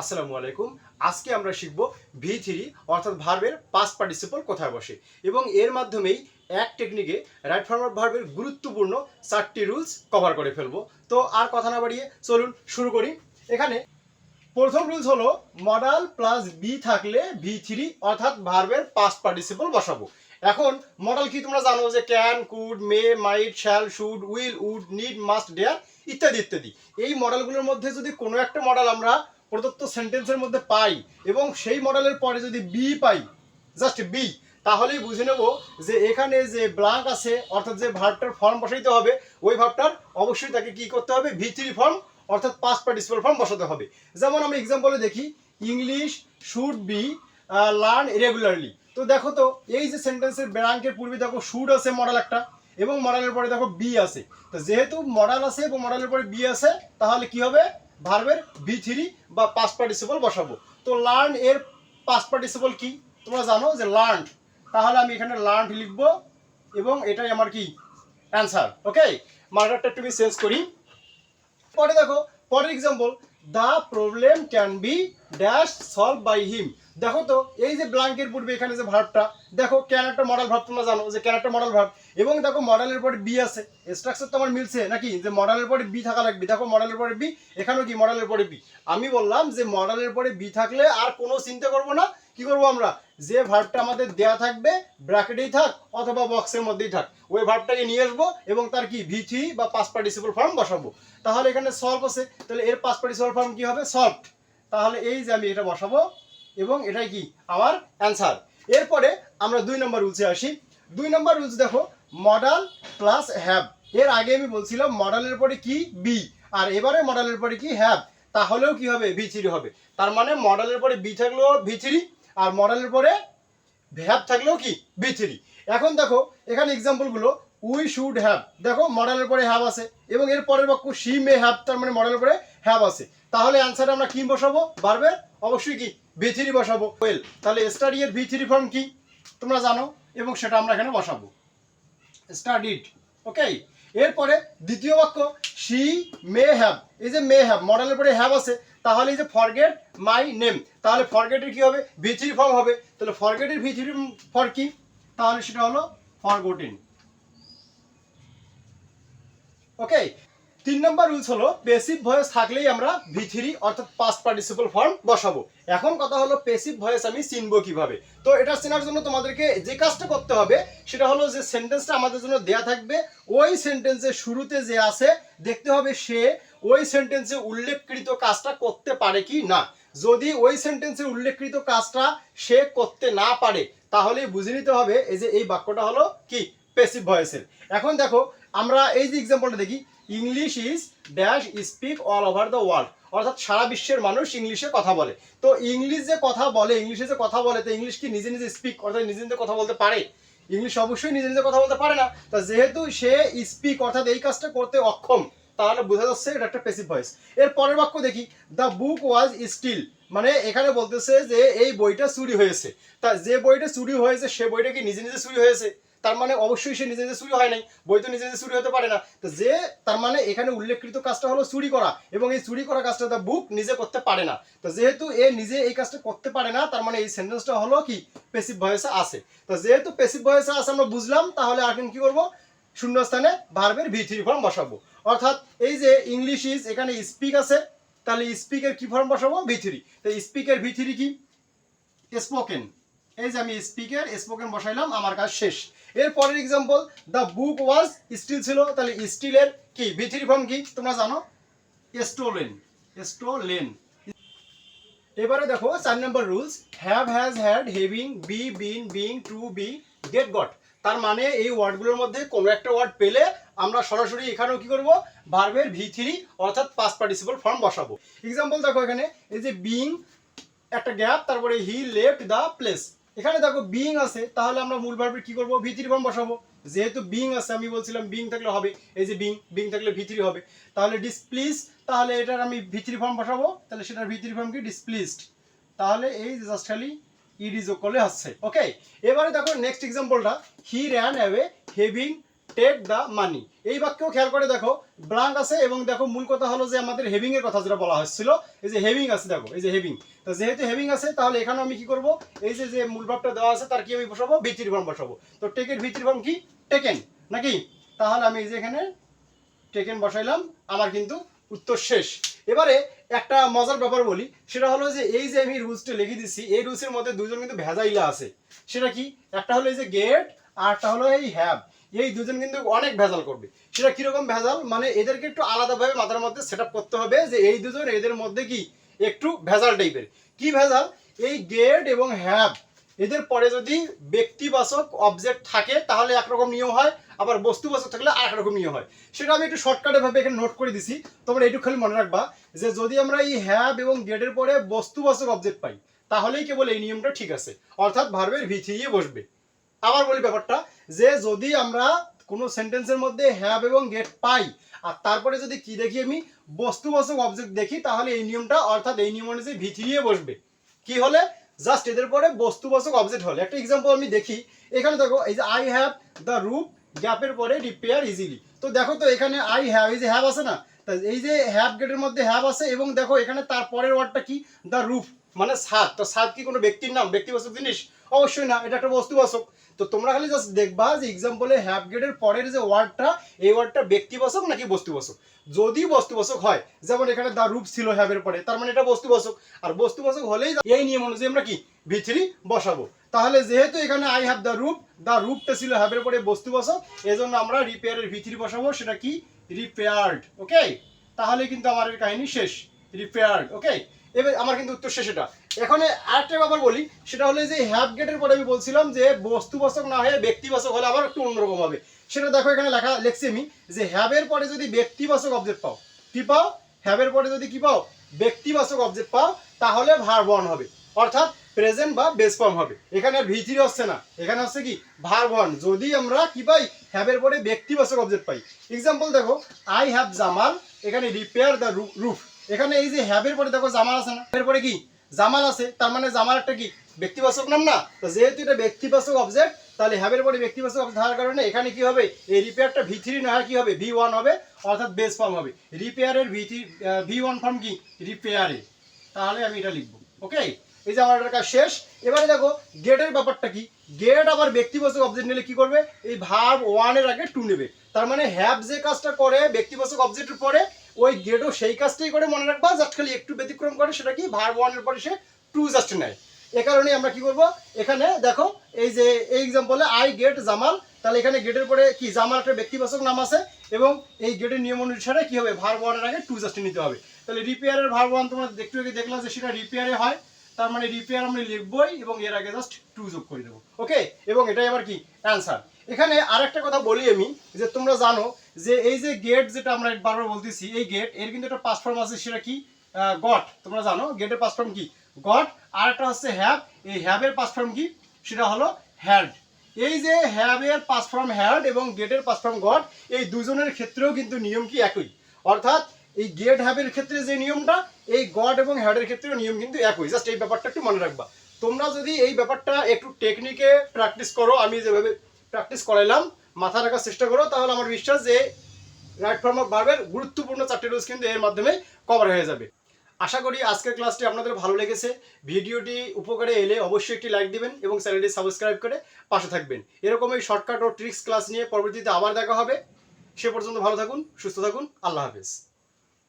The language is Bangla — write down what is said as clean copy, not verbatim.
আসসালামু আলাইকুম। আজকে আমরা শিখব V3 অর্থাৎ ভার্বের পাস্ট পার্টিসিপল কোথায় বসে এবং এর মাধ্যমেই এক টেকনিকে রাইট ফর্ম অফ ভার্বের গুরুত্বপূর্ণ 4টি রুলস কভার করে ফেলবো। তো আর কথা না বাড়িয়ে চলুন শুরু করি। এখানে প্রথম রুলস হলো মডাল প্লাস বি থাকলে V3 অর্থাৎ ভার্বের পাস্ট পার্টিসিপল বসাবো। এখন মডাল কি তোমরা জানো যে can, could, may, might, shall, should, will, would, need, must, dare ইত্যাদি ইত্যাদি। এই মডেলগুলোর মধ্যে যদি কোনো একটা মডেল আমরা প্রদত্ত সেন্টেন্সের মধ্যে পাই এবং সেই মডেলের পরে যদি বি পাই, জাস্ট বি, তাহলেই বুঝে নেব যে এখানে যে ব্ল্যাঙ্ক আছে অর্থাৎ যে ভার্বটার ফর্ম বসাইতে হবে ওই ভার্বটার অবশ্যই তাকে কি করতে হবে, V3 ফর্ম অর্থাৎ পাস্ট পার্টিসিপল ফর্ম বসাতে হবে। যেমন আমি এক্সাম্পলে দেখি, English should be learn regularly. তো দেখো তো এই যে সেন্টেন্সের ব্ল্যাঙ্কের পূর্বে দেখো শুড আছে মডেল একটা এবং মডেলের পরে দেখো বি আছে। তো যেহেতু মডেল আছে এবং মডেলের পরে বি আছে তাহলে কি হবে, ভার্বের V3 বা পাস্ট পার্টিসিপল বসাবো। তো লার্ন এর পাস্ট পার্টিসিপল কি তোমরা জানো যে লার্ন, তাহলে আমি এখানে লার্ন লিখবো এবং এটাই আমার কি অ্যান্সার। ওকে, মার্কারটা একটু চেঞ্জ করি। পরে দেখো পরের example, the problem can be dash solve by him. দেখো তো এই যে ব্ল্যাঙ্কের পূর্বে এখানে যে ভার্বটা দেখো, ক্যান একটা মডেল ভার্ব, তোমরা জানো যে ক্যান একটা মডেল ভার্ব এবং দেখো মডেলের পরে বি আছে। স্ট্রাকচার তো আমার মিলছে নাকি, যে মডেলের পরে বি থাকা লাগবে। দেখো মডেলের পরে বি, এখানেও কি মডেলের পরে বি। আমি বললাম যে মডেলের পরে বি থাকলে আর কোনো চিন্তা করবো না, কি করবো আমরা, যে ভার্বটা আমাদের দেয়া থাকবে ব্র্যাকেটেই থাক অথবা বক্সের মধ্যেই থাক ওই ভার্বটাকে নিয়ে আসবো এবং তার কি V3 বা পাস্ট পার্টিসিপল ফর্ম বসাবো। তাহলে এখানে সলভ আছে, তাহলে এর পাস্ট পার্টিসিপল ফর্ম কি হবে, সলভড। তাহলে এই যে আমি এটা বসাবো এবং এটাই কি আমার অ্যান্সার। এরপরে আমরা 2 নম্বর রুলসে আসি। 2 নম্বর রুলস দেখো, মডেল প্লাস হ্যাভ। এর আগে আমি বলছিলাম মডেলের পরে কি বি, আর এবারে মডেলের পরে কি হ্যাভ, তাহলেও কি হবে, V3 হবে। তার মানে মডেলের পরে বি থাকলেও V3 আর মডেলের পরে হ্যাভ থাকলেও কি V3। এখন দেখো এখানে এক্সাম্পলগুলো, উই শুড হ্যাভ, দেখো মডেলের পরে হ্যাভ আছে এবং এর পরের বাক্য শি মে হ্যাভ, তার মানে মডেলের পরে হ্যাভ আছে। তাহলে অ্যান্সারে আমরা কি বসাবো, ভার্বের অবশ্যই কি V3 বসাবো। ওয়েল, তাহলে স্টাডি এর V3 ফর্ম কি তোমরা জানো এবং সেটা আমরা এখানে বসাবো, স্টাডিড। ওকে, এরপরে দ্বিতীয় বাক্য, শি মে হ্যাভ। এই যে মে হ্যাভ মডেলের পরে হ্যাভ আছে, তাহলে এই যে ফরগেট মাই নেম, তাহলে ফরগেটের কি হবে, V3 ফর্ম হবে। তাহলে ফরগেটের V3 ফর কি, তাহলে সেটা হলো ফরগটেন। ওকে, 3 নম্বর রুলস হলো প্যাসিভ ভয়েস থাকলেই আমরা V3 অর্থাৎ পাস্ট পার্টিসিপল ফর্ম বসাবো। এখন কথা হলো প্যাসিভ ভয়েস আমি চিনবো কিভাবে। তো এটা চেনার জন্য তোমাদেরকে যে কাজটা করতে হবে সেটা হলো যে সেন্টেন্সটা আমাদের জন্য দেয়া থাকবে, ওই সেন্টেন্সের শুরুতে যে আছে দেখতে হবে সে ওই সেন্টেন্সে উল্লেখকৃত কাজটা করতে পারে কি না। যদি ওই সেন্টেন্সে উল্লেখকৃত কাজটা সে করতে না পারে তাহলে বুঝে নিতে হবে এই যে এই বাক্যটা হলো কি প্যাসিভ ভয়েসের। এখন দেখো আমরা এই যে এক্সাম্পলটা দেখি, English is dash speak all over the world, অর্থাৎ সারা বিশ্বের মানুষ ইংলিশে কথা বলে। তো ইংলিশ যে কথা বলে, ইংলিশে যে কথা বলে, তো ইংলিশ কি নিজে নিজে স্পিক অর্থাৎ নিজে নিজে কথা বলতে পারে? ইংলিশ অবশ্যই নিজে নিজে কথা বলতে পারে না। তা যেহেতু সে স্পিক অর্থাৎ এই কাজটা করতে অক্ষম, তাহলে বোঝা যাচ্ছে এটা একটা প্যাসিভ ভয়েস। এর পরের বাক্য দেখি, দ্য বুক ওয়াজ স্টিল, মানে এখানে বলতেছে যে এই বইটা চুরি হয়েছে। তা যে বইটা চুরি হয়েছে সে বইটা কি নিজে নিজে চুরি হয়েছে? তার মানে অবশ্যই সে নিজে নিজে চুরি হয় নাই, বই তো নিজে নিজে চুরি হতে পারে না। তো যে তার মানে এখানে উল্লেখকৃত কাজটা হলো চুরি করা এবং এই চুরি করা কাজটা দ্য বুক নিজে করতে পারে না। তো যেহেতু এ নিজে এই কাজটা করতে পারে না তার মানে এই সেন্টেন্সটা হলো কি প্যাসিভ ভয়েসে আছে। তো যেহেতু প্যাসিভ ভয়েসে আছে আমরা বুঝলাম, তাহলে এখন কি করব, শূন্যস্থানে ভার্বের V3 ফর্ম বসাবো। অর্থাৎ এই যে ইংলিশ ইজ, এখানে স্পিক আছে, তাহলে স্পিকের কি ফর্ম বসাবো, V3। তো স্পিকের V3 কি, স্পোকেন। এই যে আমি স্পোকেন বসাইলাম, আমার কাজ শেষ। এর পরের example, the book was still ছিল, তাহলে স্টিলের কি V3 ফর্ম কি তোমরা জানো, স্টোলেন, স্টোলেন। এবারে দেখো 4 নম্বর rules, have, has, had, having, be, been, being, to, be, get, got. তার মানে এই ওয়ার্ডগুলোর মধ্যে কোনো একটা ওয়ার্ড পেলে আমরা সরাসরি এখানেও কি করব, ভার্বের V3 অর্থাৎ পাস্ট পার্টিসিপল ফর্ম বসাবো। এক্সাম্পল দেখো এখানে এই যে বিং একটা গ্যাপ, তারপরে হি লেফট দ্য প্লেস। এখানে দেখো বিং আছে, তাহলে আমরা মূল ভার্বের কি করব, V3 ফর্ম বসাবো। যেহেতু বিং আছে আমি বলছিলাম বিং থাকলে হবে, এই যে বিং, বিং থাকলে V3 হবে। তাহলে ডিসপ্লিজ, তাহলে এটার আমি V3 ফর্ম বসাবো, তাহলে সেটার V3 ফর্ম কি, ডিসপ্লিজড। তাহলে এই জাস্ট খালি ইডি যোগ করলে আসছে। ওকে, এবারে দেখো নেক্সট এক্সাম্পলটা, he ran away having take the money. এই বাক্যেও খেয়াল করে দেখো ব্লাঙ্ক আছে এবং দেখো মূল কথা হলো যে আমাদের হেভিং এর কথা যেটা বলা হচ্ছিল, এই যে হেভিং আছে, দেখো এই যে হেভিং। তো যেহেতু হেভিং আছে তাহলে এখানে আমি কি করব, এই যে যে মূল ভাবটা দেওয়া আছে তার কি আমি বসাবো, ভিত্তির ফর্ম বসাবো। তো টেকের ভিত্তির ফর্ম কি, টেকেন নাকি? তাহলে আমি এই যে এখানে টেকেন বসাইলাম, আমার কিন্তু উত্তর শেষ। এবারে একটা মজার ব্যাপার বলি, সেটা হলো যে এই যে আমি রুলসটা লিখে দিচ্ছি, এই রুলসের মধ্যে দুজন কিন্তু ভেজাইলা আছে। সেটা কি, একটা হলো এই যে গেট আর একটা হলো এই হ্যাভ। এই দুজন কিন্তু অনেক ভেজাল করবে। সেটা কিরকম ভেজাল, মানে এদেরকে একটু আলাদাভাবে মাথার মধ্যে সেট আপ করতে হবে যে এই দুজন এদের মধ্যে কি একটু ভেজাল টাইপের। কি ভেজাল, এই গেট এবং হ্যাভ এদের পরে যদি ব্যক্তিবাচক অবজেক্ট থাকে তাহলে একরকম নিয়ম হয়, আবার বস্তুবাচক থাকলে আর একরকম নিয়ম হয়। সেটা আমি একটু শর্টকাটে ভাবে এখানে নোট করে দিছি। তোমরা এইটুকু খালি মনে রাখবা যে যদি আমরা এই হ্যাভ এবং গেটের পরে বস্তুবাচক অবজেক্ট পাই তাহলেই কেবল এই নিয়মটা ঠিক আছে, অর্থাৎ ভার্বের ভিথিয়ে বসবে। আবার বলি ব্যাপারটা, যে যদি আমরা কোনো সেন্টেন্সের মধ্যে হ্যাভ এবং গেট পাই আর তারপরে যদি কি দেখি, আমি বস্তুবাচক অবজেক্ট দেখি, তাহলে এই নিয়মটা অর্থাৎ এই নিয়ম অনুযায়ী ভিথিয়ে বসবে। কি হলে, জাস্ট এদের পরে বস্তুবাচক অবজেক্ট হলে। একটা এক্সাম্পল আমি দেখি, এখানে দেখো এই যে আই হ্যাভ দ্য রুফ, গ্যাপের পরে রিপেয়ার ইজিলি। তো দেখো তো এখানে আই হ্যাভ, এই যে হ্যাভ আছে না, এই যে হ্যাভ গেটের মধ্যে হ্যাভ আছে এবং দেখো এখানে তার পরের ওয়ার্ডটা কি, দ্য রুফ, মানে ছাদ। তো ছাদ কি কোনো ব্যক্তির নাম, ব্যক্তিবাচক জিনিস? অবশ্যই না, এটা একটা বস্তুবাচক। তো তোমরা খালি জাস্ট দেখবা যে এক্সাম্পলে হ্যাভ গেটের পরের যে ওয়ার্ডটা, এই ওয়ার্ডটা ব্যক্তিবাচক নাকি বস্তুবাচক। যদি বস্তুবাচক হয়, যেমন এখানে দা রুফ ছিল হ্যাভের পরে, তার মানে এটা বস্তুবাচক। আর বস্তুবাচক হলেই এই নিয়ম অনুযায়ী আমরা কি ভি3 বসাবো। তাহলে যেহেতু এখানে আই হ্যাভ দ্য রুফটা ছিল হ্যাভের পরে বস্তুবাচক, এজন্য আমরা রিপেয়ারের ভি3 বসাবো, সেটা কি রিপেয়ার্ড। ওকে, তাহলে কিন্তু আমার এর কাহিনী শেষ, রিপেয়ার্ড। ওকে, এবার আমার কিন্তু উত্তর শেষ। এটা এখানে আরেকটা ব্যাপার বলি, সেটা হলো যে হ্যাভ গেটের পরে আমি বলছিলাম যে বস্তুবাচক না হয়ে ব্যক্তিবাচক হলে আবার একটু অন্যরকম হবে। সেটা দেখো এখানে লিখছি আমি যে হ্যাভের পরে যদি ব্যক্তিবাচক অবজেক্ট পাও, কি পাও, হ্যাভের পরে যদি কি পাও, ব্যক্তিবাচক অবজেক্ট পাও, তাহলে ভার্ব ওয়ান হবে, অর্থাৎ প্রেজেন্ট বা বেস ফর্ম হবে। এখানে আর ভি3 হচ্ছে না, এখানে হচ্ছে কি ভার্ব ওয়ান, যদি আমরা কি পাই, হ্যাভের পরে ব্যক্তিবাচক অবজেক্ট পাই। এক্সাম্পল দেখো, আই হ্যাভ জামাল, এখানে রিপেয়ার দ্য রুফ। এখানে এই যে হ্যাভের পরে দেখো জামাল আছে না, এরপরে কি জামাল আছে, তার মানে জামাল একটা কি ব্যক্তিবাচক নাম না। তো যেহেতু এটা ব্যক্তিবাচক অবজেক্ট, তাহলে হ্যাভের পরে ব্যক্তিবাচক অবজেক্ট থাকার কারণে এখানে কি হবে, এই রিপেয়ারটা ভি3 না হয় কি হবে, ভি1 হবে, অর্থাৎ বেস ফর্ম হবে। রিপেয়ারের ভি1 ফর্ম কি রিপেয়ারে, তাহলে আমি এটা লিখবো। ওকে, এই যে আমার কাজ শেষ। এবারে দেখো গেটের ব্যাপারটা কি, গেট আবার ব্যক্তিবাচক অবজেক্ট নিলে কি করবে, এই ভার্ব ওয়ানের আগে টু নেবে। তার মানে হ্যাভ যে কাজটা করে ব্যক্তিবাচক অবজেক্টের পরে, ওই গেটও সেই কাজটাই করে, মনে রাখবা। জাস্ট খালি একটু ব্যতিক্রম করে, সেটা কি ভার্ব ওয়ানের পরে সে টু জাস্ট নেয়। এ কারণে আমরা কি করব, এখানে দেখো এই যে এই এক্সাম্পলে আই গেট জামাল, তাহলে এখানে গেটের পরে কি জামাল একটা ব্যক্তিবাচক নাম আছে এবং এই গেটের নিয়ম অনুসারে কি হবে, ভার্ব ওয়ানের আগে টু জাস্ট নিতে হবে। তাহলে রিপেয়ারের ভার্ব ওয়ান তোমরা একটু আগে দেখলাম যে সেটা রিপেয়ারে হয়, তার মানে রিপেয়ার আমরা লিখবই এবং এর আগে জাস্ট টু যোগ করে দেবো। ওকে, এবং এটাই আবার কি অ্যান্সার। এখানে আরেকটা কথা বলি আমি, যে তোমরা জানো যে এই যে গেট যেটা আমরা বারবার বলতেছি, এই গেট এর কিন্তু একটা পাস্ট ফর্ম আছে, সেটা কি গট। তোমরা জানো গেটের পাস্ট ফর্ম কি গট, আর একটা হচ্ছে হ্যাভ। এই হ্যাভের পাস্ট ফর্ম কি, সেটা হলো হ্যাড। এই যে হ্যাভের পাস্ট ফর্ম হ্যাড এবং গেটের পাস্ট ফর্ম গট, এই দুজনের ক্ষেত্রেও কিন্তু নিয়ম কি একই, অর্থাৎ এই গেট হ্যাভের ক্ষেত্রে যে নিয়মটা, এই গড এবং হ্যাডের ক্ষেত্রেও নিয়ম কিন্তু একই। জাস্ট এই ব্যাপারটা একটু মনে রাখবা। তোমরা যদি এই ব্যাপারটা একটু টেকনিকে প্র্যাকটিস করো, আমি যেভাবে প্র্যাকটিস করাইলাম, মাথা রাখার চেষ্টা করো, তাহলে আমার বিশ্বাস যে রাইট ফর্ম অফ ভার্বের গুরুত্বপূর্ণ 4টি রুলস কিন্তু এর মাধ্যমে কভার হয়ে যাবে। আশা করি আজকের ক্লাসটি আপনাদের ভালো লেগেছে। ভিডিওটি উপকারে এলে অবশ্যই একটি লাইক দিবেন এবং চ্যানেলটি সাবস্ক্রাইব করে পাশে থাকবেন। এরকমই শর্টকাট ও ট্রিক্স ক্লাস নিয়ে পরবর্তীতে আবার দেখা হবে। সে পর্যন্ত ভালো থাকুন, সুস্থ থাকুন, আল্লাহ হাফেজ।